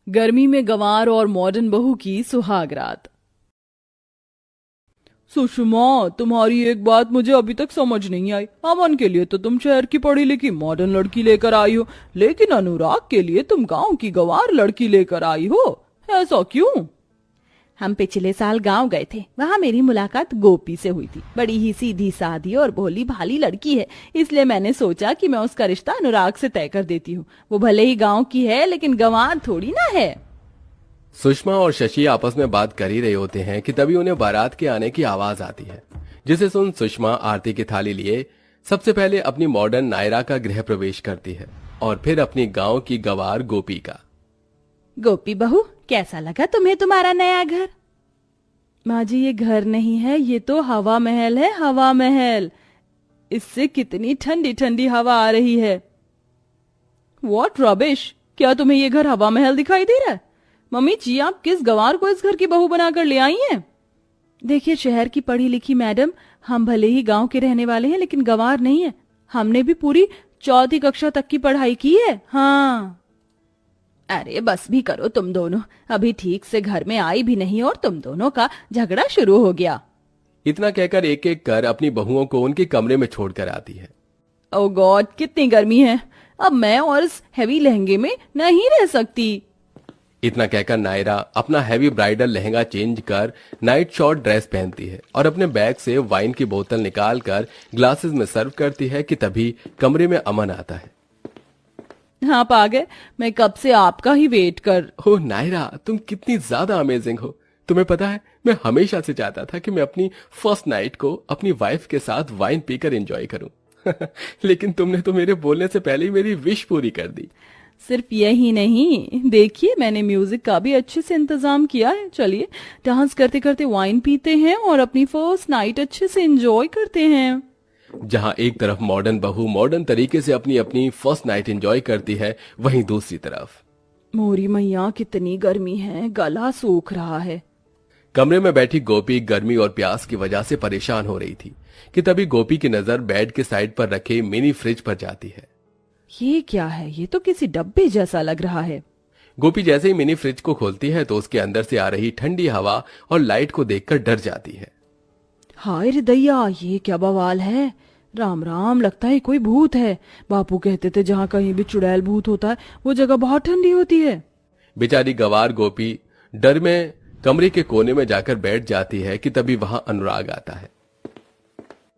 गर्मी में गंवार और मॉडर्न बहू की सुहागरात। सुषमा, तुम्हारी एक बात मुझे अभी तक समझ नहीं आई। अमन के लिए तो तुम शहर की पढ़ी लिखी मॉडर्न लड़की लेकर आई हो, लेकिन अनुराग के लिए तुम गांव की गंवार लड़की लेकर आई हो। ऐसा क्यों? हम पिछले साल गांव गए थे। वहां मेरी मुलाकात गोपी से हुई थी। बड़ी ही सीधी सादी और भोली भाली लड़की है, इसलिए मैंने सोचा कि मैं उसका रिश्ता अनुराग से तय कर देती हूँ। वो भले ही गांव की है, लेकिन गंवार थोड़ी ना है। सुषमा और शशि आपस में बात कर ही रहे होते हैं कि तभी उन्हें बारात के आने की आवाज आती है, जिसे सुन सुषमा आरती की थाली लिए सबसे पहले अपनी मॉडर्न नायरा का गृह प्रवेश करती है और फिर अपनी गांव की गंवार गोपी का। गोपी बहू, कैसा लगा तुम्हें तुम्हारा नया घर? माँ जी, ये घर नहीं है, ये तो हवा महल है। हवा महल। इससे कितनी ठंडी ठंडी हवा आ रही है। What rubbish! क्या तुम्हें ये घर हवा महल दिखाई दे रहा है? मम्मी जी, आप किस गंवार को इस घर की बहू बनाकर ले आई हैं? देखिए शहर की पढ़ी लिखी मैडम, हम भले ही गांव के रहने वाले हैं, लेकिन गंवार नहीं है। हमने भी पूरी 4वीं कक्षा तक की पढ़ाई की है। हाँ। अरे बस भी करो तुम दोनों, अभी ठीक से घर में आई भी नहीं और तुम दोनों का झगड़ा शुरू हो गया। इतना कहकर एक एक कर अपनी बहुओं को उनके कमरे में छोड़कर आती है। ओह गॉड, कितनी गर्मी है! अब मैं और इस हैवी लहंगे में नहीं रह सकती। इतना कहकर नायरा अपना हैवी ब्राइडल लहंगा चेंज कर नाइट शॉर्ट ड्रेस पहनती है और अपने बैग से वाइन की बोतल निकालकर ग्लासेस में सर्व करती है कि तभी कमरे में अमन आता है। आप आ गए। मैं कब से आपका ही वेट कर। ओह नायरा, तुम कितनी ज्यादा अमेजिंग हो। तुम्हें पता है, मैं हमेशा से चाहता था कि मैं अपनी फर्स्ट नाइट को अपनी वाइफ के साथ वाइन पीकर एंजॉय करूं। लेकिन तुमने तो मेरे बोलने से पहले ही मेरी विश पूरी कर दी। सिर्फ यही नहीं, देखिए मैंने म्यूजिक का भी अच्छे से इंतजाम किया है। चलिए डांस करते करते वाइन पीते हैं और अपनी फर्स्ट नाइट अच्छे से एंजॉय करते हैं। जहां एक तरफ मॉडर्न बहू मॉडर्न तरीके से अपनी अपनी फर्स्ट नाइट एंजॉय करती है, वहीं दूसरी तरफ मोरी मैया, कितनी गर्मी है, गला सूख रहा है। कमरे में बैठी गोपी गर्मी और प्यास की वजह से परेशान हो रही थी कि तभी गोपी की नजर बेड के साइड पर रखे मिनी फ्रिज पर जाती है। ये क्या है? ये तो किसी डब्बे जैसा लग रहा है। गोपी जैसे ही मिनी फ्रिज को खोलती है तो उसके अंदर से आ रही ठंडी हवा और लाइट को देखकर डर जाती है। हाय रे दैया, ये क्या बवाल है! राम राम, लगता है कोई भूत है। बापू कहते थे जहाँ कहीं भी चुड़ैल भूत होता है वो जगह बहुत ठंडी होती है। बेचारी गंवार गोपी डर में कमरे के कोने में जाकर बैठ जाती है कि तभी वहां अनुराग आता है।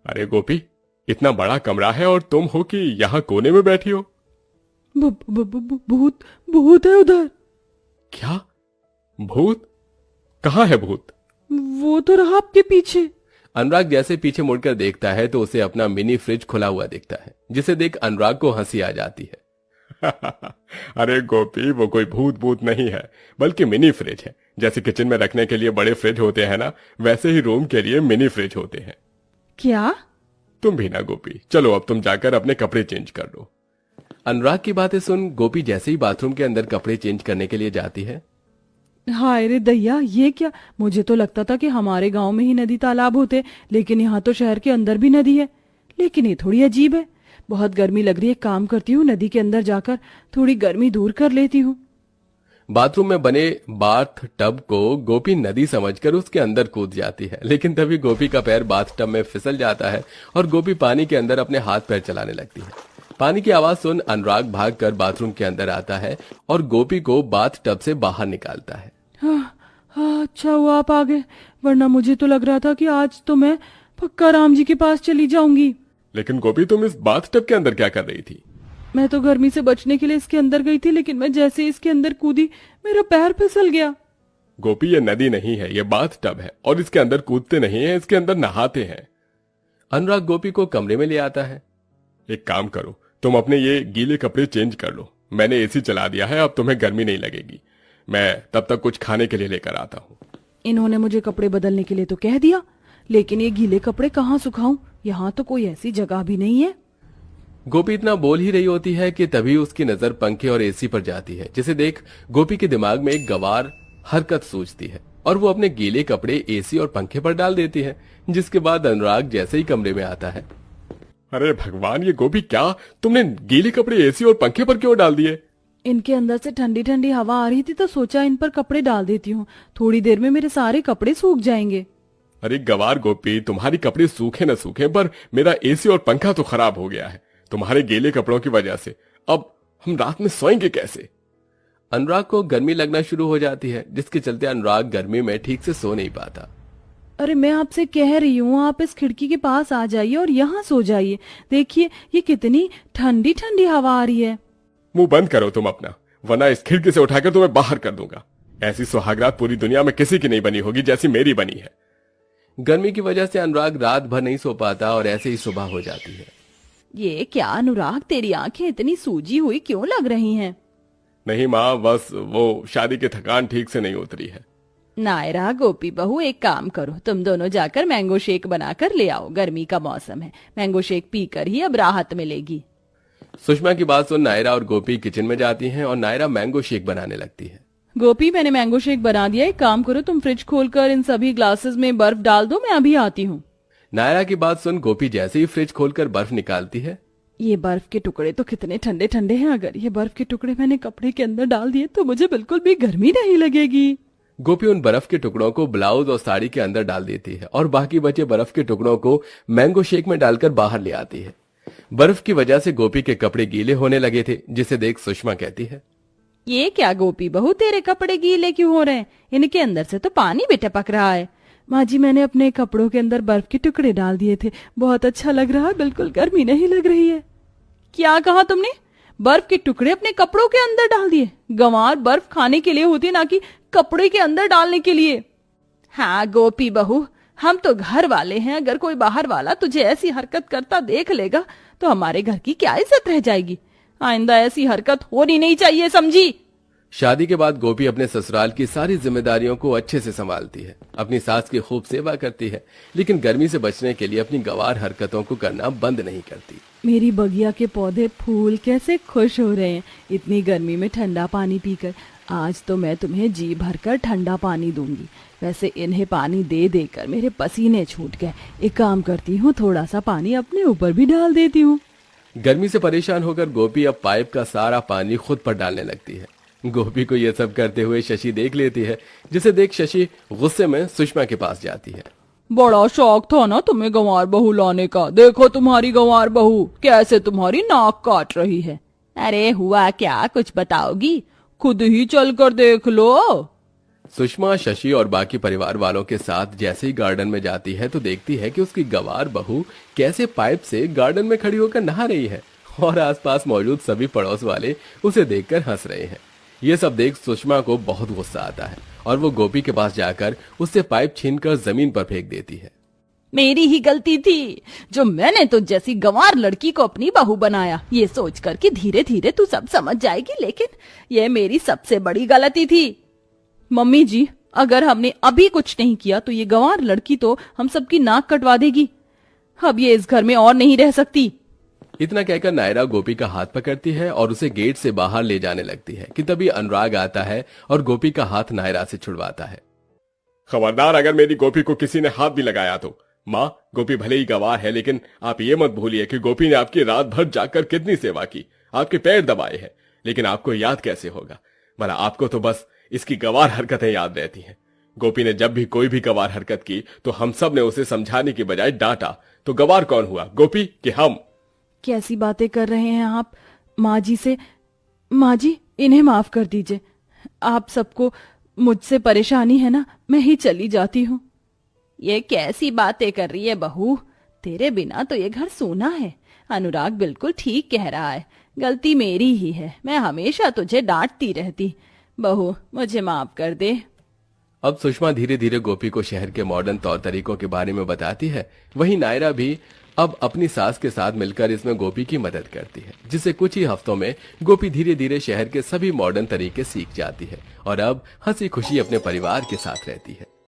अरे गोपी, इतना बड़ा कमरा है और तुम हो कि यहाँ कोने में बैठी हो? भूत भूत है उधर। क्या? भूत? कहाँ है भूत? वो तो रहा आपके पीछे। अनुराग जैसे पीछे मुड़कर देखता है तो उसे अपना मिनी फ्रिज खुला हुआ दिखता है, जिसे देख अनुराग को हंसी आ जाती है। अरे गोपी, वो कोई भूत भूत नहीं है, बल्कि मिनी फ्रिज है। जैसे किचन में रखने के लिए बड़े फ्रिज होते हैं ना, वैसे ही रूम के लिए मिनी फ्रिज होते हैं। क्या? तुम भी ना गोपी, चलो अब तुम जाकर अपने कपड़े चेंज कर लो। अनुराग की बातें सुन गोपी जैसे ही बाथरूम के अंदर कपड़े चेंज करने के लिए जाती है। हाय रे दैया, ये क्या! मुझे तो लगता था कि हमारे गांव में ही नदी तालाब होते, लेकिन यहाँ तो शहर के अंदर भी नदी है। लेकिन ये थोड़ी अजीब है। बहुत गर्मी लग रही है, काम करती हूँ नदी के अंदर जाकर थोड़ी गर्मी दूर कर लेती हूँ। बाथरूम में बने बाथ टब को गोपी नदी समझकर उसके अंदर कूद जाती है, लेकिन तभी गोपी का पैर बाथ टब में फिसल जाता है और गोपी पानी के अंदर अपने हाथ पैर चलाने लगती है। पानी की आवाज सुन अनुराग भागकर बाथरूम के अंदर आता है और गोपी को बाथ टब से बाहर निकालता है। हाँ, अच्छा हुआ आप आ गए, वरना मुझे तो लग रहा था कि आज तो मैं पक्का राम जी के पास चली जाऊंगी। लेकिन गोपी, तुम इस बाथ टब के अंदर क्या कर रही थी? मैं तो गर्मी से बचने के लिए इसके अंदर गई थी, लेकिन मैं जैसे ही इसके अंदर कूदी मेरा पैर फिसल गया। गोपी, ये नदी नहीं है, ये बाथ टब है और इसके अंदर कूदते नहीं है, इसके अंदर नहाते हैं। अनुराग गोपी को कमरे में ले आता है। एक काम करो, तुम अपने ये गीले कपड़े चेंज कर लो। मैंने एसी चला दिया है, अब तुम्हें गर्मी नहीं लगेगी। मैं तब तक कुछ खाने के लिए लेकर आता हूँ। इन्होंने मुझे कपड़े बदलने के लिए तो कह दिया, लेकिन ये गीले कपड़े कहाँ सुखाऊं? यहाँ तो कोई ऐसी जगह भी नहीं है। गोपी इतना बोल ही रही होती है कि तभी उसकी नजर पंखे और एसी पर जाती है, जिसे देख गोपी के दिमाग में एक गंवार हरकत सूझती है और वो अपने गीले कपड़े एसी और पंखे पर डाल देती है, जिसके बाद अनुराग जैसे ही कमरे में आता है। अरे भगवान, ये गोपी, क्या तुमने गीले कपड़े एसी और पंखे पर क्यों डाल दिए? इनके अंदर से ठंडी ठंडी हवा आ रही थी तो सोचा इन पर कपड़े डाल देती हूँ, थोड़ी देर में मेरे सारे कपड़े सूख जाएंगे। अरे गवार गोपी, तुम्हारी कपड़े सूखे न सूखे पर मेरा एसी और पंखा तो खराब हो गया है तुम्हारे गीले कपड़ों की वजह से। अब हम रात में सोएंगे कैसे? अनुराग को गर्मी लगना शुरू हो जाती है, जिसके चलते अनुराग गर्मी में ठीक से सो नहीं पाता। अरे मैं आपसे कह रही हूँ आप इस खिड़की के पास आ जाइए और यहाँ सो जाइए। देखिए ये कितनी ठंडी ठंडी हवा आ रही है। मुंह बंद करो तुम अपना, वरना इस खिड़की से उठाकर तुम्हें बाहर कर दूंगा। ऐसी सुहागरात पूरी दुनिया में किसी की नहीं बनी होगी जैसी मेरी बनी है। गर्मी की वजह से अनुराग रात भर नहीं सो पाता और ऐसे ही सुबह हो जाती है। ये क्या अनुराग, तेरी आंखें इतनी सूजी हुई क्यों लग रही हैं? नहीं माँ, बस वो शादी की थकान ठीक से नहीं उतरी है। नायरा, गोपी बहू, एक काम करो, तुम दोनों जाकर मैंगो शेक बनाकर ले आओ। गर्मी का मौसम है, मैंगो शेक पीकर ही अब राहत मिलेगी। सुषमा की बात सुन नायरा और गोपी किचन में जाती हैं और नायरा मैंगो शेक बनाने लगती है। गोपी, मैंने मैंगो शेक बना दिया। एक काम करो, तुम फ्रिज खोलकर इन सभी ग्लासेस में बर्फ डाल दो, मैं अभी आती हूँ। नायरा की बात सुन गोपी जैसे ही फ्रिज खोलकर बर्फ निकालती है। ये बर्फ के टुकड़े तो कितने ठंडे ठंडे हैं। अगर ये बर्फ के टुकड़े मैंने कपड़े के अंदर डाल दिए तो मुझे बिल्कुल भी गर्मी नहीं लगेगी। गोपी उन बर्फ के टुकड़ों को ब्लाउज और साड़ी के अंदर डाल देती है और बाकी बचे बर्फ के टुकड़ों को मैंगो शेक में डालकर बाहर ले आती है। बर्फ की वजह से गोपी के कपड़े गीले होने लगे थे, जिसे देख सुषमा कहती है, ये क्या गोपी बहू, तेरे कपड़े गीले क्यों हो रहे हैं? इनके अंदर से तो पानी भी टपक रहा है। माँ जी, मैंने अपने कपड़ों के अंदर बर्फ के टुकड़े डाल दिए थे, बहुत अच्छा लग रहा है, बिल्कुल गर्मी नहीं लग रही है। क्या कहा तुमने? बर्फ के टुकड़े अपने कपड़ों के अंदर डाल दिए? गंवार, बर्फ खाने के लिए होती है, ना कि कपड़े के अंदर डालने के लिए। हाँ गोपी बहू, हम तो घर वाले हैं, अगर कोई बाहर वाला तुझे ऐसी हरकत करता देख लेगा तो हमारे घर की क्या इज्जत रह जाएगी। आइंदा ऐसी हरकत होनी नहीं चाहिए, समझी? शादी के बाद गोपी अपने ससुराल की सारी जिम्मेदारियों को अच्छे से संभालती है, अपनी सास की खूब सेवा करती है, लेकिन गर्मी से बचने के लिए अपनी गंवार हरकतों को करना बंद नहीं करती। मेरी बगिया के पौधे फूल कैसे खुश हो रहे हैं इतनी गर्मी में ठंडा पानी पीकर। आज तो मैं तुम्हें जी भरकर ठंडा पानी दूंगी। वैसे इन्हें पानी दे देकर मेरे पसीने छूट गए। एक काम करती हूँ, थोड़ा सा पानी अपने ऊपर भी डाल देती हूँ। गर्मी से परेशान होकर गोपी अब पाइप का सारा पानी खुद पर डालने लगती है। गोपी को यह सब करते हुए शशि देख लेती है, जिसे देख शशि गुस्से में सुषमा के पास जाती है। बड़ा शौक था ना तुम्हें गंवार बहू लाने का, देखो तुम्हारी गंवार बहू कैसे तुम्हारी नाक काट रही है। अरे हुआ क्या, कुछ बताओगी? खुद ही चल कर देख लो। सुषमा शशि और बाकी परिवार वालों के साथ जैसे ही गार्डन में जाती है तो देखती है कि उसकी गंवार बहू कैसे पाइप से गार्डन में खड़ी होकर नहा रही है और आसपास मौजूद सभी पड़ोस वाले उसे देखकर हंस रहे हैं। ये सब देख सुषमा को बहुत गुस्सा आता है और वो गोपी के पास जाकर उससे पाइप छीनकर जमीन पर फेंक देती है। मेरी ही गलती थी जो मैंने तो जैसी गंवार लड़की को अपनी बहू बनाया, ये सोचकर कि धीरे धीरे तू सब समझ जाएगी, लेकिन ये मेरी सबसे बड़ी गलती थी। मम्मी जी, अगर हमने अभी कुछ नहीं किया तो ये गंवार लड़की तो हम सबकी नाक कटवा देगी। अब ये इस घर में और नहीं रह सकती। इतना कहकर नायरा गोपी का हाथ पकड़ती है और उसे गेट से बाहर ले जाने लगती है कि तभी अनुराग आता है और गोपी का हाथ नायरा से छुड़वाता है। खबरदार, अगर मेरी गोपी को किसी ने हाथ भी लगाया तो। माँ, गोपी भले ही गवार है, लेकिन आप ये मत भूलिए कि गोपी ने आपकी रात भर जाकर कितनी सेवा की, आपके पैर दबाए हैं, लेकिन आपको याद कैसे होगा? भला आपको तो बस इसकी गवार हरकतें याद रहती हैं। गोपी ने जब भी कोई भी गवार हरकत की तो हम सब ने उसे समझाने की बजाय डांटा। तो गवार कौन हुआ, गोपी कि हम? कैसी बातें कर रहे हैं आप? माँ जी से, माँ जी इन्हें माफ कर दीजिए। आप सबको मुझसे परेशानी है ना, मैं ही चली जाती हूँ। ये कैसी बातें कर रही है बहू, तेरे बिना तो ये घर सूना है। अनुराग बिल्कुल ठीक कह रहा है, गलती मेरी ही है, मैं हमेशा तुझे डांटती रहती। बहू मुझे माफ कर दे। अब सुषमा धीरे धीरे गोपी को शहर के मॉडर्न तौर तरीकों के बारे में बताती है। वहीं नायरा भी अब अपनी सास के साथ मिलकर इसमें गोपी की मदद करती है, जिससे कुछ ही हफ्तों में गोपी धीरे धीरे शहर के सभी मॉडर्न तरीके सीख जाती है और अब हंसी खुशी अपने परिवार के साथ रहती है।